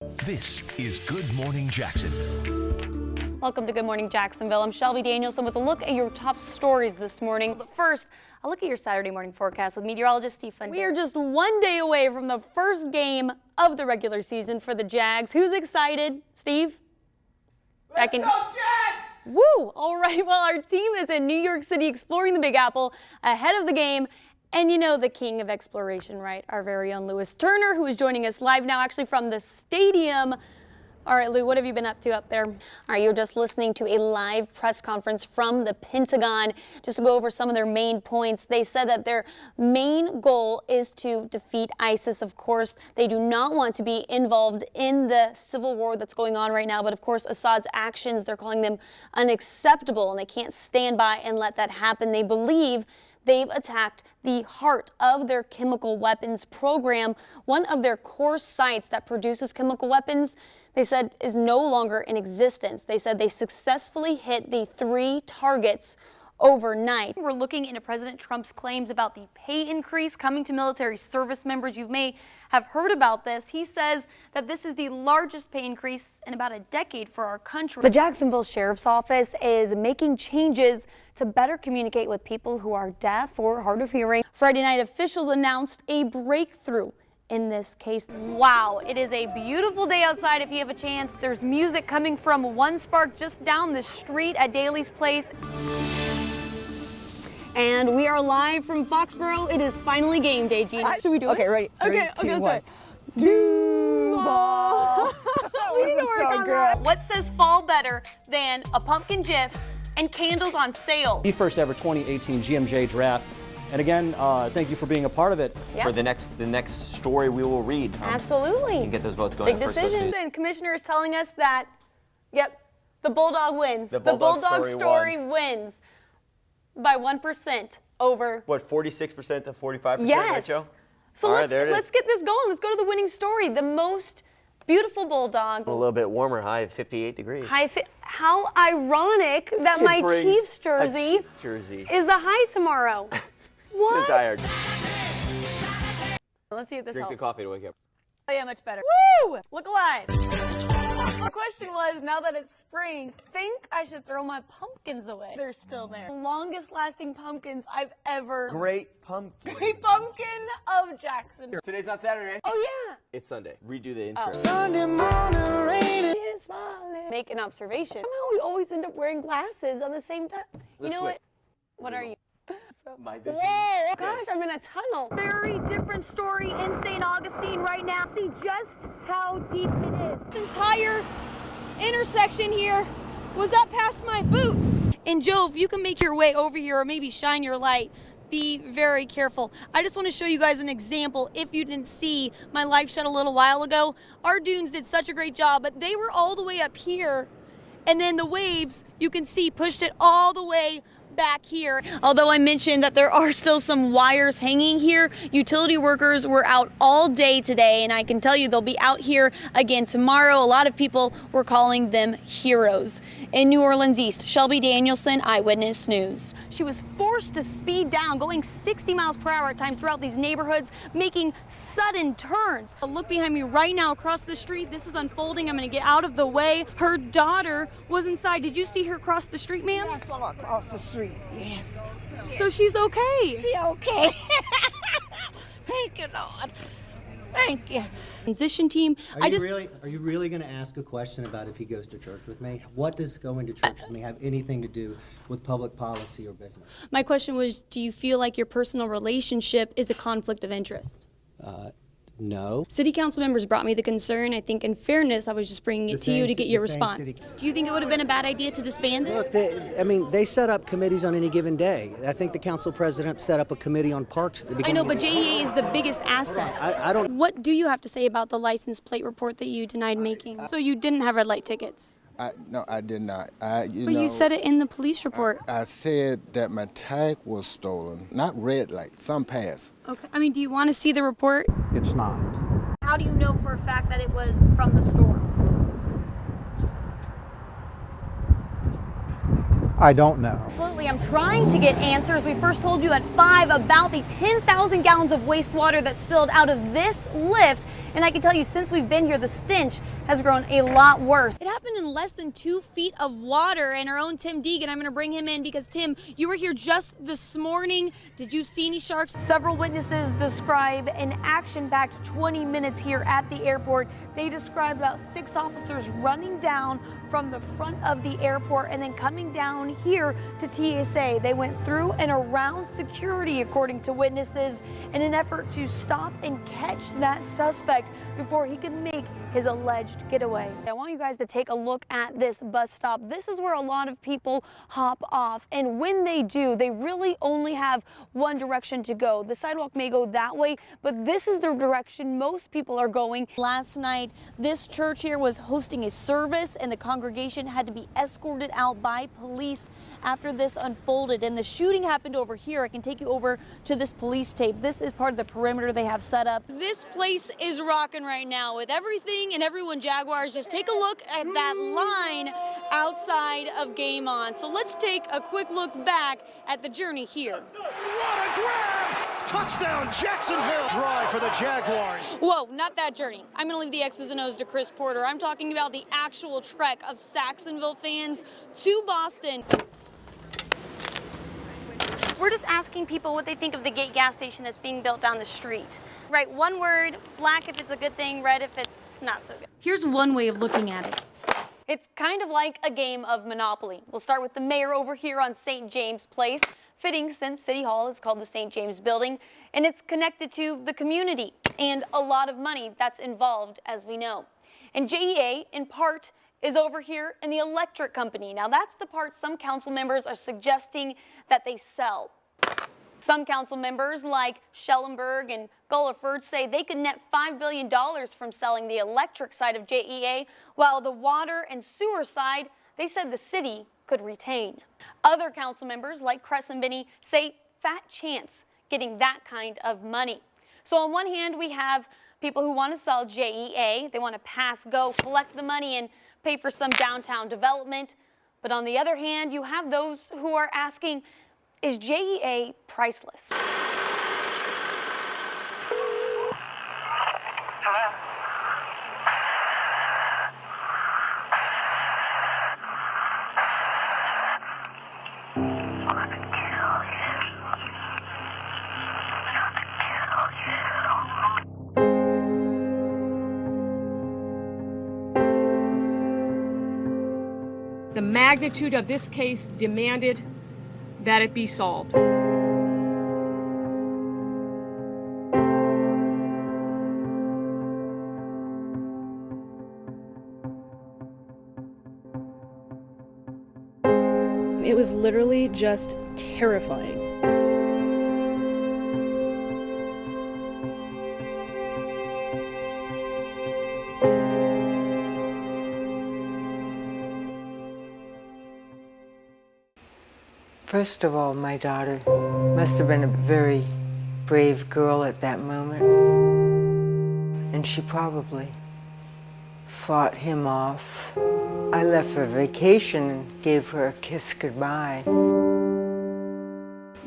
This is Good Morning Jacksonville. Welcome to Good Morning Jacksonville. I'm Shelby Danielsen with a look at your top stories this morning. But first, a look at your Saturday morning forecast with meteorologist Steve Fundy. We are just one day away from the first game of the regular season for the Jags. Who's excited? Steve? Let's go, Jags! Woo! All right, well, our team is in New York City exploring the Big Apple ahead of the game. And you know the king of exploration, right? Our very own Lewis Turner, who is joining us live now, actually from the stadium. All right, Lou, what have you been up to up there? All right, you're just listening to a live press conference from the Pentagon. Just to go over some of their main points, they said that their main goal is to defeat ISIS. Of course, they do not want to be involved in the civil war that's going on right now. But of course, Assad's actions, they're calling them unacceptable, and they can't stand by and let that happen. They believe they've attacked the heart of their chemical weapons program. One of their core sites that produces chemical weapons, they said, is no longer in existence. They said they successfully hit the 3 targets overnight. We're looking into President Trump's claims about the pay increase coming to military service members. You may have heard about this. He says that this is the largest pay increase in about a decade for our country. The Jacksonville Sheriff's Office is making changes to better communicate with people who are deaf or hard of hearing. Friday night, officials announced a breakthrough in this case. Wow, it is a beautiful day outside if you have a chance. There's music coming from One Spark just down the street at Daly's Place. And we are live from Foxborough. It is finally game day, Gina. Should we do it? Okay, ready? 3, 2, 1. Duval. We need to work so on good. that. What says fall better than a pumpkin jiff and candles on sale? The first ever 2018 GMJ draft. And again, thank you for being a part of it. Yep. For the next story we will read. Absolutely. You can get those votes going. Big decisions. And Commissioner is telling us that, yep, the Bulldog wins. The Bulldog story wins by 1% over. What, 46% to 45%, Yes. Rachel? So All right, let's get this going. Let's go to the winning story. The most beautiful Bulldog. A little bit warmer, high of 58 degrees. How ironic that my Chiefs jersey is the high tomorrow. What? Tired. Let's see if this Drink helps. the coffee to wake up. Oh yeah, much better. Woo! Look alive. The question was, now that it's spring, think I should throw my pumpkins away. They're still there. The longest lasting pumpkins I've ever. Great pumpkin. Great pumpkin of Jackson. Today's not Saturday. Oh yeah. It's Sunday. Redo the intro. Sunday morning rain. Is falling. Make an observation. Somehow we always end up wearing glasses on the same time. You know what? What are you? My vision. Whoa, gosh, I'm in a tunnel. Very different story in St. Augustine right now. See just how deep it is. This entire intersection here was up past my boots. And Joe, if you can make your way over here or maybe shine your light, be very careful. I just want to show you guys an example. If you didn't see my live shot a little while ago, our dunes did such a great job, but they were all the way up here. And then the waves, you can see, pushed it all the way back here. Although I mentioned that there are still some wires hanging here, utility workers were out all day today, and I can tell you they'll be out here again tomorrow. A lot of people were calling them heroes. In New Orleans East, Shelby Danielsen, Eyewitness News. She was forced to speed down, going 60 miles per hour at times throughout these neighborhoods, making sudden turns. Look behind me right now across the street. This is unfolding. I'm going to get out of the way. Her daughter was inside. Did you see her cross the street, ma'am? I saw her across the street. Yes. So she's okay. She okay. Thank you, Lord. Thank you. Transition team. Are you really going to ask a question about if he goes to church with me? What does going to church with me have anything to do with public policy or business? My question was, do you feel like your personal relationship is a conflict of interest? No. City council members brought me the concern. I think in fairness, I was just bringing it to you to get your response. Do you think it would have been a bad idea to disband it? Look, they set up committees on any given day. I think the council president set up a committee on parks at the beginning. I know, but JEA is the biggest asset. I don't. What do you have to say about the license plate report that you denied making? So you didn't have red light tickets? No, I did not. You said it in the police report. I said that my tag was stolen, not red light, some pass. Okay. I mean, do you want to see the report? It's not. How do you know for a fact that it was from the store? I don't know. Absolutely. I'm trying to get answers. We first told you at 5 about the 10,000 gallons of wastewater that spilled out of this lift And I can tell you, since we've been here, the stench has grown a lot worse. It happened in less than 2 feet of water, and our own Tim Deegan, I'm gonna bring him in because Tim, you were here just this morning. Did you see any sharks? Several witnesses describe an action-packed 20 minutes here at the airport. They described about 6 officers running down from the front of the airport and then coming down here to TSA. They went through and around security, according to witnesses, in an effort to stop and catch that suspect before he could make his alleged getaway. I want you guys to take a look at this bus stop. This is where a lot of people hop off, and when they do, they really only have one direction to go. The sidewalk may go that way, but this is the direction most people are going. Last night, this church here was hosting a service, and the congregation had to be escorted out by police after this unfolded. And the shooting happened over here. I can take you over to this police tape. This is part of the perimeter they have set up. This place is rocking right now with everything and everyone Jaguars. Just take a look at that line outside of Game On. So let's take a quick look back at the journey here. What a grab! Touchdown, Jacksonville! Try for the Jaguars. Whoa, not that journey. I'm going to leave the X's and O's to Chris Porter. I'm talking about the actual trek of Saxonville fans to Boston. We're just asking people what they think of the Gate gas station that's being built down the street. Right, one word, black if it's a good thing, red if it's not so good. Here's one way of looking at it. It's kind of like a game of Monopoly. We'll start with the mayor over here on St. James Place. Fitting since City Hall is called the St. James Building, and it's connected to the community and a lot of money that's involved, as we know. And JEA, in part, is over here in the electric company. Now that's the part some council members are suggesting that they sell. Some council members like Schellenberg and Gulliford say they could net $5 billion from selling the electric side of JEA, while the water and sewer side, they said the city could retain. Other council members like Crescent-Binney say fat chance getting that kind of money. So on one hand, we have people who want to sell JEA. They want to pass go, collect the money, and pay for some downtown development. But on the other hand, you have those who are asking, is JEA priceless? The magnitude of this case demanded that it be solved. It was literally just terrifying. First of all, my daughter must have been a very brave girl at that moment, and she probably fought him off. I left for vacation and gave her a kiss goodbye.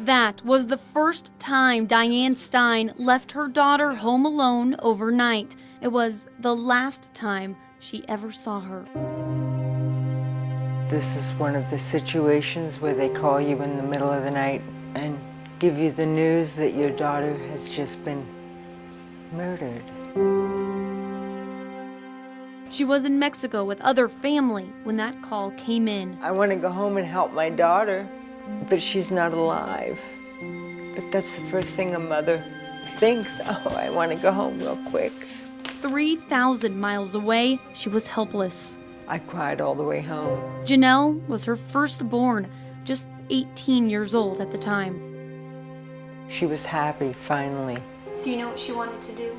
That was the first time Diane Stein left her daughter home alone overnight. It was the last time she ever saw her. This is one of the situations where they call you in the middle of the night and give you the news that your daughter has just been murdered. She was in Mexico with other family when that call came in. I want to go home and help my daughter, but she's not alive. But that's the first thing a mother thinks. Oh, I want to go home real quick. 3,000 miles away, she was helpless. I cried all the way home. Janelle was her firstborn, just 18 years old at the time. She was happy, finally. Do you know what she wanted to do?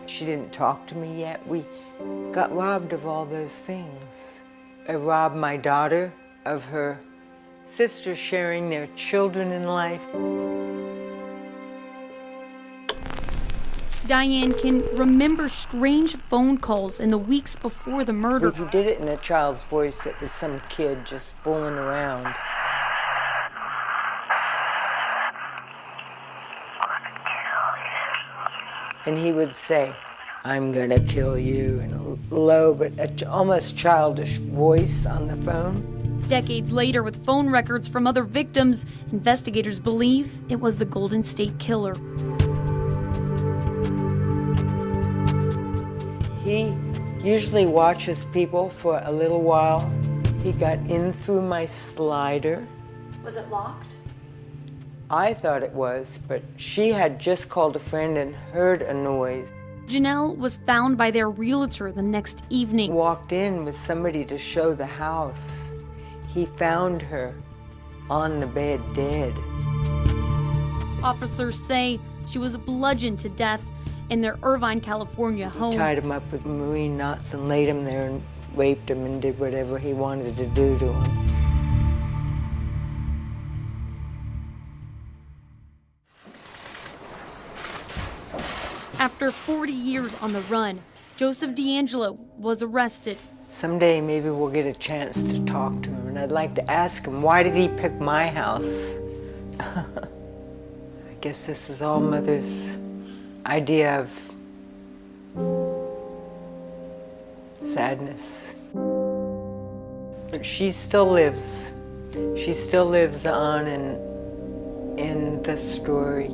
She didn't talk to me yet. We got robbed of all those things. I robbed my daughter of her sister sharing their children in life. Diane can remember strange phone calls in the weeks before the murder. He did it in a child's voice that was some kid just fooling around. And he would say, I'm gonna kill you, in a low but almost childish voice on the phone. Decades later, with phone records from other victims, investigators believe it was the Golden State Killer. He usually watches people for a little while. He got in through my slider. Was it locked? I thought it was, but she had just called a friend and heard a noise. Janelle was found by their realtor the next evening. Walked in with somebody to show the house. He found her on the bed, dead. Officers say she was bludgeoned to death in their Irvine, California home. Tied him up with marine knots and laid him there and raped him and did whatever he wanted to do to him. After 40 years on the run, Joseph D'Angelo was arrested. Someday maybe we'll get a chance to talk to him, and I'd like to ask him, why did he pick my house? I guess this is all Mother's idea of sadness. But she still lives. She still lives on in the story.